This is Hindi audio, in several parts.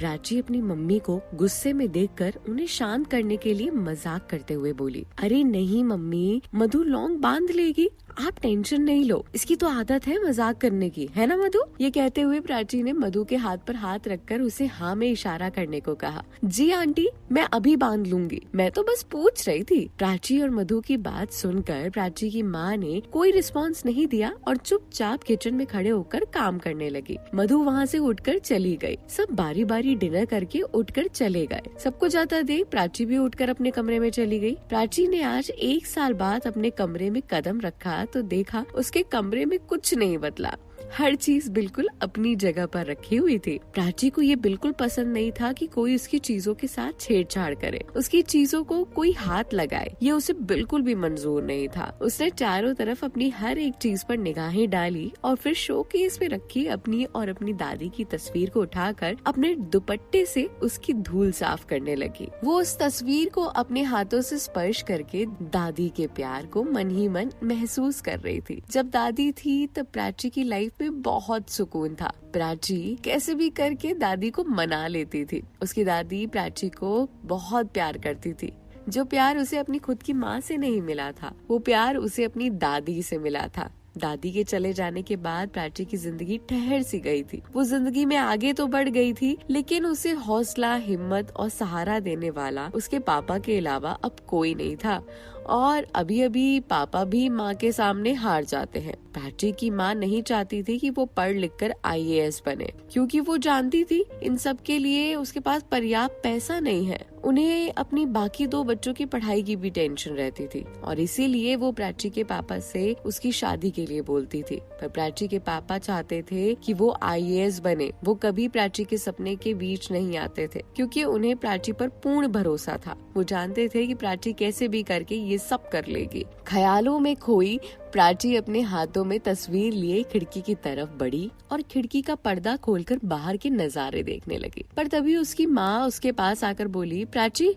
प्राची अपनी मम्मी को गुस्से में देखकर उन्हें शांत करने के लिए मजाक करते हुए बोली, अरे नहीं मम्मी, मधु लौंग बांध लेगी, आप टेंशन नहीं लो, इसकी तो आदत है मजाक करने की, है ना मधु। ये कहते हुए प्राची ने मधु के हाथ पर हाथ रखकर उसे हाँ में इशारा करने को कहा। जी आंटी, मैं अभी बांध लूंगी, मैं तो बस पूछ रही थी। प्राची और मधु की बात सुनकर प्राची की माँ ने कोई रिस्पॉन्स नहीं दिया और चुपचाप किचन में खड़े होकर काम करने लगी। मधु वहाँ से उठकर चली गई। सब बारी बारी डिनर करके उठकर चले गए। सबको जाता देख प्राची भी उठकर अपने कमरे में चली गई। प्राची ने आज 1 साल बाद अपने कमरे में कदम रखा तो देखा उसके कमरे में कुछ नहीं बदला, हर चीज बिल्कुल अपनी जगह पर रखी हुई थी। प्राची को ये बिल्कुल पसंद नहीं था कि कोई उसकी चीजों के साथ छेड़छाड़ करे, उसकी चीजों को कोई हाथ लगाए, ये उसे बिल्कुल भी मंजूर नहीं था। उसने चारों तरफ अपनी हर एक चीज पर निगाहें डाली और फिर शोकेस में रखी अपनी और अपनी दादी की तस्वीर को उठाकर अपने दुपट्टे से उसकी धूल साफ करने लगी। वो उस तस्वीर को अपने हाथों से स्पर्श करके दादी के प्यार को मन ही मन महसूस कर रही थी। जब दादी थी तब प्राची की लाइफ में बहुत सुकून था। प्राची कैसे भी करके दादी को मना लेती थी। उसकी दादी प्राची को बहुत प्यार करती थी। जो प्यार उसे अपनी खुद की माँ से नहीं मिला था, वो प्यार उसे अपनी दादी से मिला था। दादी के चले जाने के बाद प्राची की जिंदगी ठहर सी गई थी। वो जिंदगी में आगे तो बढ़ गई थी, लेकिन उसे हौसला, हिम्मत और सहारा देने वाला उसके पापा के अलावा अब कोई नहीं था। और अभी अभी पापा भी माँ के सामने हार जाते हैं। प्राची की माँ नहीं चाहती थी कि वो पढ़ लिख कर IAS बने, क्योंकि वो जानती थी इन सब के लिए उसके पास पर्याप्त पैसा नहीं है। उन्हें अपनी बाकी 2 बच्चों की पढ़ाई की भी टेंशन रहती थी और इसीलिए वो प्राची के पापा से उसकी शादी के लिए बोलती थी। पर प्राची के पापा चाहते थे कि वो IAS बने। वो कभी प्राची के सपने के बीच नहीं आते थे, क्योंकि उन्हें प्राची पर पूर्ण भरोसा था। वो जानते थे कि प्राची कैसे भी करके ये सब कर लेगी। ख्यालों में खोई प्राची अपने हाथों में तस्वीर लिए खिड़की की तरफ बढ़ी और खिड़की का पर्दा खोलकर बाहर के नजारे देखने लगी। पर तभी उसकी माँ उसके पास आकर बोली, प्राची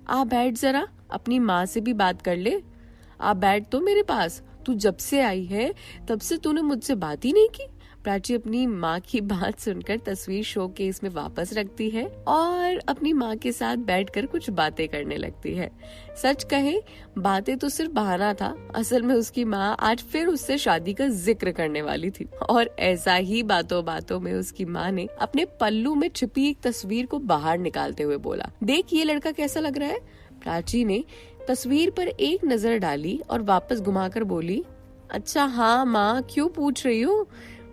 आप बैठ जरा, अपनी माँ से भी बात कर ले। आप बैठ तो मेरे पास, तू जब से आई है तब से तूने मुझसे बात ही नहीं की। प्राची अपनी माँ की बात सुनकर तस्वीर शोकेस में वापस रखती है और अपनी माँ के साथ बैठकर कुछ बातें करने लगती है। सच कहे, बातें तो सिर्फ बहाना था। असल में उसकी माँ आज फिर उससे शादी का जिक्र करने वाली थी और ऐसा ही बातों बातों में उसकी माँ ने अपने पल्लू में छिपी एक तस्वीर को बाहर निकालते हुए बोला, देख ये लड़का कैसा लग रहा है। प्राची ने तस्वीर पर एक नजर डाली और वापस घुमाकर बोली, अच्छा हाँ माँ, क्यों पूछ रही हो।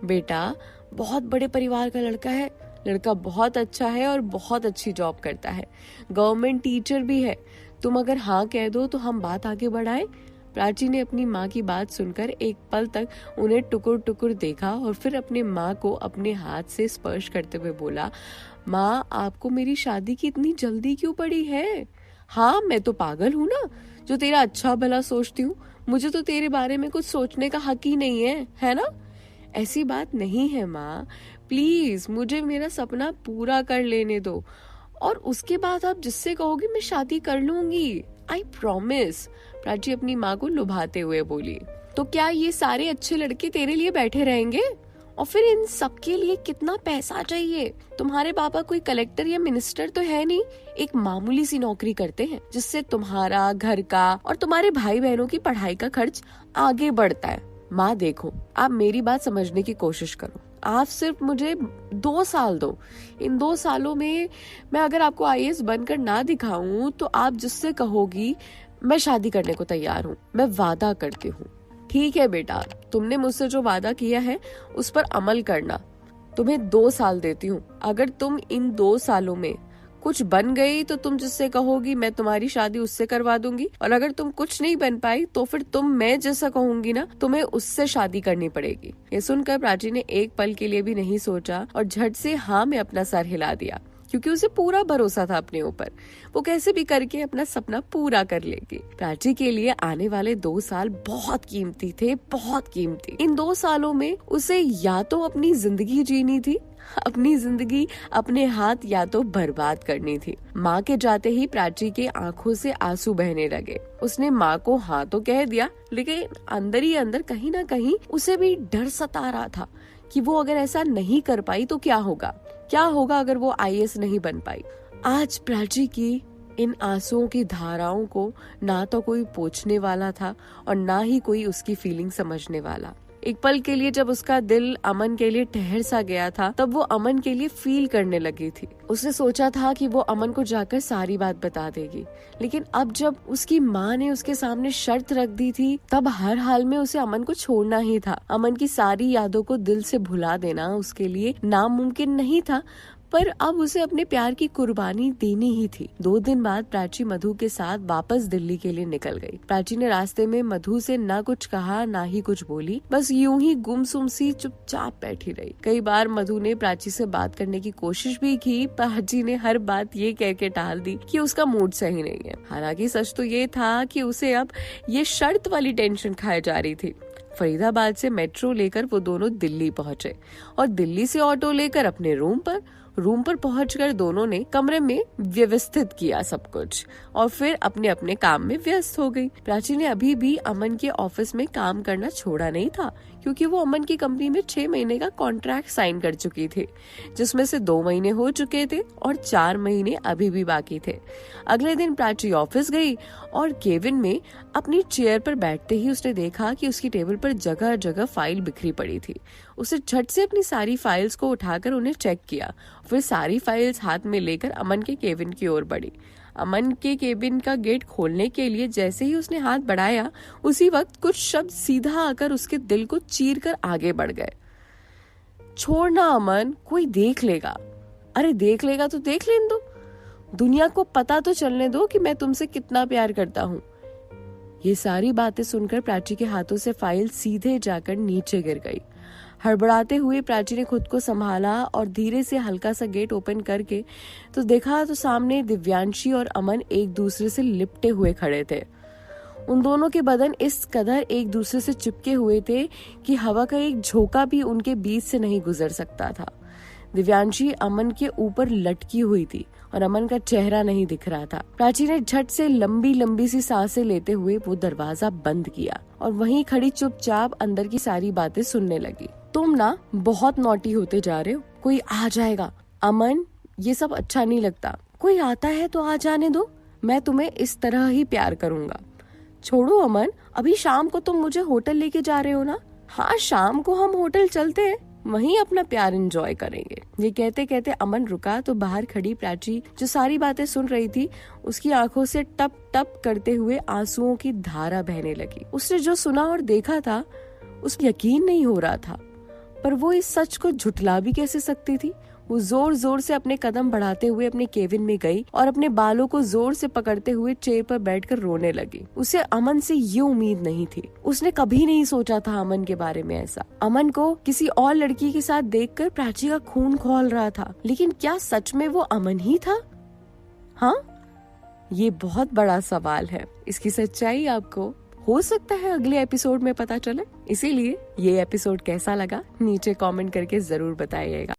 बेटा, बहुत बड़े परिवार का लड़का है, लड़का बहुत अच्छा है और बहुत अच्छी जॉब करता है, गवर्नमेंट टीचर भी है। तुम अगर हाँ कह दो तो हम बात आगे बढ़ाएं। प्राची ने अपनी माँ की बात सुनकर एक पल तक उन्हें टुकुर टुकुर देखा और फिर अपने माँ को अपने हाथ से स्पर्श करते हुए बोला, माँ आपको मेरी शादी की इतनी जल्दी क्यों पड़ी है। हाँ, मैं तो पागल हूँ ना जो तेरा अच्छा भला सोचती हूँ। मुझे तो तेरे बारे में कुछ सोचने का हक ही नहीं है ना। ऐसी बात नहीं है माँ, प्लीज मुझे मेरा सपना पूरा कर लेने दो और उसके बाद आप जिससे कहोगी मैं शादी कर लूंगी, आई प्रॉमिस। प्राची अपनी माँ को लुभाते हुए बोली, तो क्या ये सारे अच्छे लड़के तेरे लिए बैठे रहेंगे? और फिर इन सब के लिए कितना पैसा चाहिए? तुम्हारे पापा कोई कलेक्टर या मिनिस्टर तो है नहीं, एक मामूली सी नौकरी करते हैं जिससे तुम्हारा, घर का और तुम्हारे भाई बहनों की पढ़ाई का खर्च आगे बढ़ता है। माँ देखो, आप मेरी बात समझने की कोशिश करो। आप सिर्फ मुझे 2 साल दो। इन 2 सालों में मैं अगर आपको IAS बनकर ना दिखाऊं तो आप जिससे कहोगी मैं शादी करने को तैयार हूँ। मैं वादा करती हूँ। ठीक है बेटा, तुमने मुझसे जो वादा किया है उस पर अमल करना। तुम्हें 2 साल देती हूँ। अगर तुम इन 2 सालों में कुछ बन गई तो तुम जिससे कहोगी मैं तुम्हारी शादी उससे करवा दूंगी, और अगर तुम कुछ नहीं बन पाई तो फिर मैं जैसा कहूंगी ना तुम्हें उससे शादी करनी पड़ेगी। ये सुनकर प्राची ने एक पल के लिए भी नहीं सोचा और झट से हाँ में अपना सर हिला दिया, क्योंकि उसे पूरा भरोसा था अपने ऊपर। वो कैसे भी करके अपना सपना पूरा कर लेगी। प्राची के लिए आने वाले 2 साल बहुत कीमती थे, बहुत कीमती। इन 2 सालों में उसे या तो अपनी जिंदगी जीनी थी, अपनी जिंदगी अपने हाथ या तो बर्बाद करनी थी। माँ के जाते ही प्राची के आंखों से आंसू बहने लगे। उसने माँ को हाँ तो कह दिया, लेकिन अंदर ही अंदर कहीं ना कहीं उसे भी डर सता रहा था कि वो अगर ऐसा नहीं कर पाई तो क्या होगा, क्या होगा अगर वो IAS नहीं बन पाई। आज प्राची की इन आंसुओं की धाराओं को ना तो कोई पोंछने वाला था और ना ही कोई उसकी फीलिंग समझने वाला। एक पल के लिए जब उसका दिल अमन के लिए ठहर सा गया था, तब वो अमन के लिए फील करने लगी थी। उसने सोचा था कि वो अमन को जाकर सारी बात बता देगी, लेकिन अब जब उसकी माँ ने उसके सामने शर्त रख दी थी, तब हर हाल में उसे अमन को छोड़ना ही था। अमन की सारी यादों को दिल से भुला देना उसके लिए नामुमकिन नहीं था, पर अब उसे अपने प्यार की कुर्बानी देनी ही थी। 2 दिन बाद प्राची मधु के साथ वापस दिल्ली के लिए निकल गई। प्राची ने रास्ते में मधु से ना कुछ कहा ना ही कुछ बोली, बस यूं ही गुमसुम सी चुपचाप बैठी रही। कई बार मधु ने प्राची से बात करने की कोशिश भी की, प्राची ने हर बात ये कह के टाल दी कि उसका मूड सही नहीं है। हालांकि सच तो ये था कि उसे अब ये शर्त वाली टेंशन खाई जा रही थी। फरीदाबाद से मेट्रो लेकर वो दोनों दिल्ली पहुंचे और दिल्ली से ऑटो लेकर अपने रूम पर पहुंचकर दोनों ने कमरे में व्यवस्थित किया सब कुछ और फिर अपने अपने काम में व्यस्त हो गई। प्राची ने अभी भी अमन के ऑफिस में काम करना छोड़ा नहीं था, क्योंकि वो अमन की कंपनी में 6 महीने का कॉन्ट्रैक्ट साइन कर चुकी थी, जिसमें से 2 महीने हो चुके थे और 4 महीने अभी भी बाकी थे। अगले दिन प्राची ऑफिस गई और केबिन में अपनी चेयर पर बैठते ही उसने देखा कि उसकी टेबल पर जगह जगह फाइल बिखरी पड़ी थी। उसे झट से अपनी सारी फाइल्स को उठाकर उन्हें चेक किया, फिर सारी फाइल्स हाथ में लेकर अमन के केबिन की ओर बढ़ी। अमन के केबिन का गेट खोलने के लिए जैसे ही उसने हाथ बढ़ाया, उसी वक्त कुछ शब्द सीधा आकर उसके दिल को चीरकर आगे बढ़ गए। छोड़ना अमन, कोई देख लेगा। अरे देख लेगा तो देख लेने दो, दुनिया को पता तो चलने दो कि मैं तुमसे कितना प्यार करता हूँ। ये सारी बातें सुनकर प्राची के हाथों से फाइल सीधे जाकर नीचे गिर गई। हड़बड़ाते हुए प्राची ने खुद को संभाला और धीरे से हल्का सा गेट ओपन करके तो देखा तो सामने दिव्यांशी और अमन एक दूसरे से लिपटे हुए खड़े थे। उन दोनों के बदन इस कदर एक दूसरे से चिपके हुए थे कि हवा का एक झोंका भी उनके बीच से नहीं गुजर सकता था। दिव्यांशी अमन के ऊपर लटकी हुई थी और अमन का चेहरा नहीं दिख रहा था। प्राची ने झट से लंबी लंबी सी सांसें लेते हुए वो दरवाजा बंद किया और वहीं खड़ी चुपचाप अंदर की सारी बातें सुनने लगी। तुम ना बहुत नॉटी होते जा रहे हो, कोई आ जाएगा। अमन, ये सब अच्छा नहीं लगता। कोई आता है तो आ जाने दो, मैं तुम्हें इस तरह ही प्यार करूंगा। छोड़ो अमन, अभी शाम को तुम मुझे होटल लेके जा रहे हो ना? हाँ, शाम को हम होटल चलते हैं, वहीं अपना प्यार एंजॉय करेंगे। ये कहते कहते अमन रुका तो बाहर खड़ी प्राची, जो सारी बातें सुन रही थी, उसकी आंखों से टप टप करते हुए आंसुओं की धारा बहने लगी। उसने जो सुना और देखा था, उसको यकीन नहीं हो रहा था, पर वो इस सच को झुठला भी कैसे सकती थी। वो जोर जोर से अपने कदम बढ़ाते हुए अपने केबिन में गई और अपने बालों को जोर से पकड़ते हुए चेयर पर बैठकर रोने लगी। उसे अमन से ये उम्मीद नहीं थी। उसने कभी नहीं सोचा था अमन के बारे में ऐसा। अमन को किसी और लड़की के साथ देखकर प्राची का खून खौल रहा था, लेकिन क्या सच में वो अमन ही था? हाँ, ये बहुत बड़ा सवाल है। इसकी सच्चाई आपको हो सकता है अगले एपिसोड में पता चले। इसीलिए ये एपिसोड कैसा लगा नीचे कमेंट करके जरूर बताइएगा।